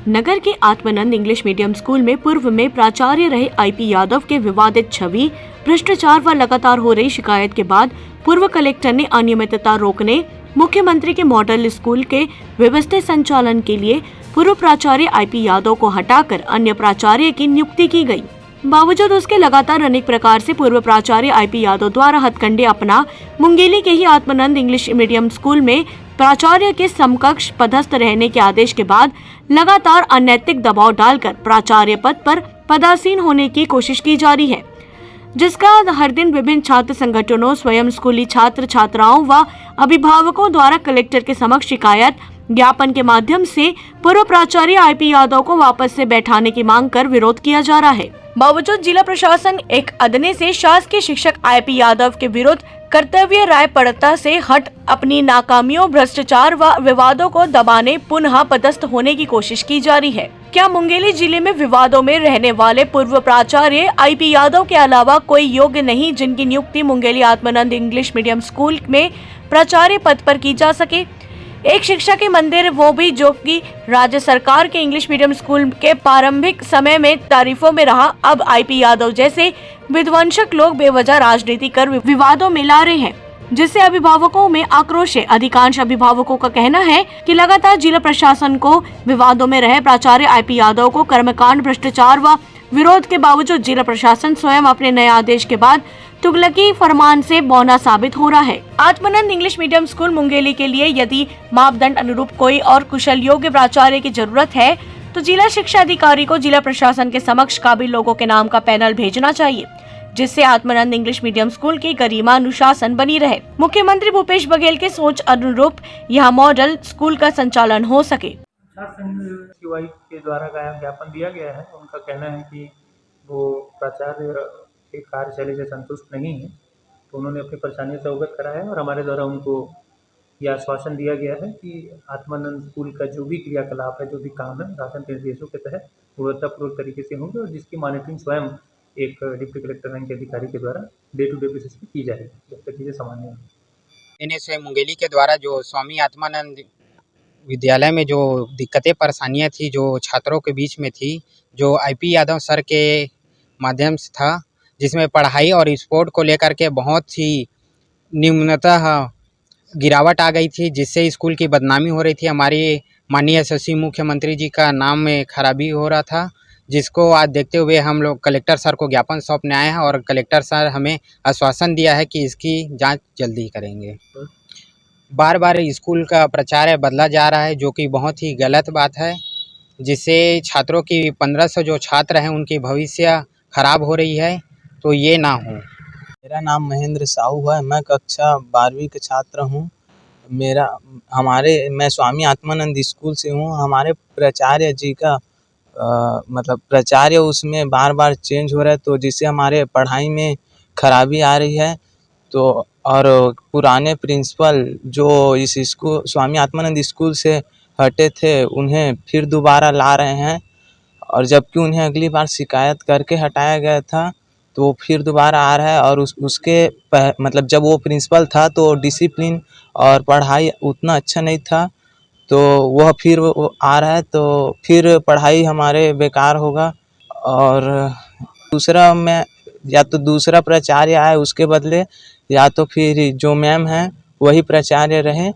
नगर के Atmanand English medium school में पूर्व में प्राचार्य रहे आईपी यादव के विवादित छवि, भ्रष्टाचार व लगातार हो रही शिकायत के बाद पूर्व कलेक्टर ने अनियमितता रोकने मुख्यमंत्री के मॉडल स्कूल के व्यवस्थित संचालन के लिए पूर्व प्राचार्य आईपी यादव को हटाकर अन्य प्राचार्य की नियुक्ति की गई। बावजूद उसके लगातार अनेक प्रकार से पूर्व प्राचार्य आईपी यादव द्वारा हथकंडे अपना मुंगेली के ही आत्मानंद इंग्लिश मीडियम स्कूल में प्राचार्य के समकक्ष पदस्थ रहने के आदेश के बाद लगातार अनैतिक दबाव डालकर प्राचार्य पद पर पदासीन होने की कोशिश की जा रही है, जिसका हर दिन विभिन्न छात्र संगठनों, स्वयं स्कूली छात्र छात्राओं व अभिभावकों द्वारा कलेक्टर के समक्ष शिकायत ज्ञापन के माध्यम से पूर्व प्राचार्य आईपी यादव को वापस से बैठाने की मांग कर विरोध किया जा रहा है। बावजूद जिला प्रशासन एक अदने से शासकीय शिक्षक आईपी यादव के विरुद्ध कर्तव्य रायपड़ता से हट अपनी नाकामियों, भ्रष्टाचार व विवादों को दबाने पुनः पदस्थ होने की कोशिश की जा रही है। क्या मुंगेली जिले में विवादों में रहने वाले पूर्व प्राचार्य आईपी यादव के अलावा कोई योग्य नहीं जिनकी नियुक्ति Mungeli Atmanand English medium school में प्राचार्य पद पर की जा सके? एक शिक्षा के मंदिर, वो भी जो कि राज्य सरकार के इंग्लिश मीडियम स्कूल के प्रारंभिक समय में तारीफों में रहा, अब आईपी यादव जैसे विध्वंसक लोग बेवजह राजनीति कर विवादों में ला रहे हैं, जिससे अभिभावकों में आक्रोश है। अधिकांश अभिभावकों का कहना है कि लगातार जिला प्रशासन को विवादों में रहे प्राचार्य आईपी यादव को कर्मकांड, भ्रष्टाचार व विरोध के बावजूद जिला प्रशासन स्वयं अपने नए आदेश के बाद तुगलकी फरमान से बौना साबित हो रहा है। Atmanand English medium school Mungeli के लिए यदि मापदंड अनुरूप कोई और कुशल योग्य प्राचार्य की जरूरत है तो जिला शिक्षा अधिकारी को जिला प्रशासन के समक्ष काबिल लोगों के नाम का पैनल भेजना चाहिए, जिससे आत्मानंद इंग्लिश मीडियम स्कूल की गरिमा अनुशासन बनी रहे। मुख्यमंत्री भूपेश बघेल के सोच अनुरूप यह मॉडल स्कूल का संचालन हो सके। के द्वारा ज्ञापन दिया गया है। उनका कहना है कि वो प्राचार्य के कार्यशैली से संतुष्ट नहीं है, तो उन्होंने अपनी परेशानी से अवगत कराया है और हमारे द्वारा उनको यह आश्वासन दिया गया है कि आत्मानंद स्कूल का जो भी क्रियाकलाप है, जो भी काम है, शासन के निर्देशों के तहत गुणवत्तापूर्वक तरीके से होंगे और जिसकी मॉनिटरिंग स्वयं एक डिप्टी कलेक्टर रैंक के अधिकारी के द्वारा डे टू डे बेसिस पे की जाएगी जब तक चीज़ें सामान्य होंगी। NSY मुंगेली के द्वारा जो स्वामी आत्मानंद विद्यालय में जो दिक्कतें परेशानियाँ थी, जो छात्रों के बीच में थी, जो आईपी यादव सर के माध्यम से था, जिसमें पढ़ाई और स्पोर्ट को लेकर के बहुत ही निम्नतः गिरावट आ गई थी, जिससे स्कूल की बदनामी हो रही थी। हमारी माननीय यशस्वी मुख्यमंत्री जी का नाम में खराबी हो रहा था, जिसको आज देखते हुए हम लोग कलेक्टर सर को ज्ञापन सौंपने आए हैं और कलेक्टर सर हमें आश्वासन दिया है कि इसकी जांच जल्दी करेंगे। बार बार स्कूल का प्राचार्य बदला जा रहा है, जो कि बहुत ही गलत बात है, जिससे छात्रों की 1500 जो छात्र हैं उनकी भविष्य खराब हो रही है, तो ये ना हो। मेरा नाम महेंद्र साहू है। मैं कक्षा 12वीं का छात्र हूँ। मैं स्वामी आत्मानंद स्कूल से हूँ। हमारे प्राचार्य जी का मतलब प्राचार्य उसमें बार बार चेंज हो रहा है, तो जिससे हमारे पढ़ाई में खराबी आ रही है। तो और पुराने प्रिंसिपल जो इस स्कूल स्वामी आत्मानंद स्कूल से हटे थे, उन्हें फिर दोबारा ला रहे हैं, और जबकि उन्हें अगली बार शिकायत करके हटाया गया था, तो वो फिर दोबारा आ रहा है। और उसके मतलब जब वो प्रिंसिपल था तो डिसिप्लिन और पढ़ाई उतना अच्छा नहीं था, तो वह फिर वो आ रहा है, तो फिर पढ़ाई हमारे बेकार होगा। और दूसरा मैं या तो दूसरा प्राचार्य आए उसके बदले, या तो फिर जो मैम हैं वही प्राचार्य रहें।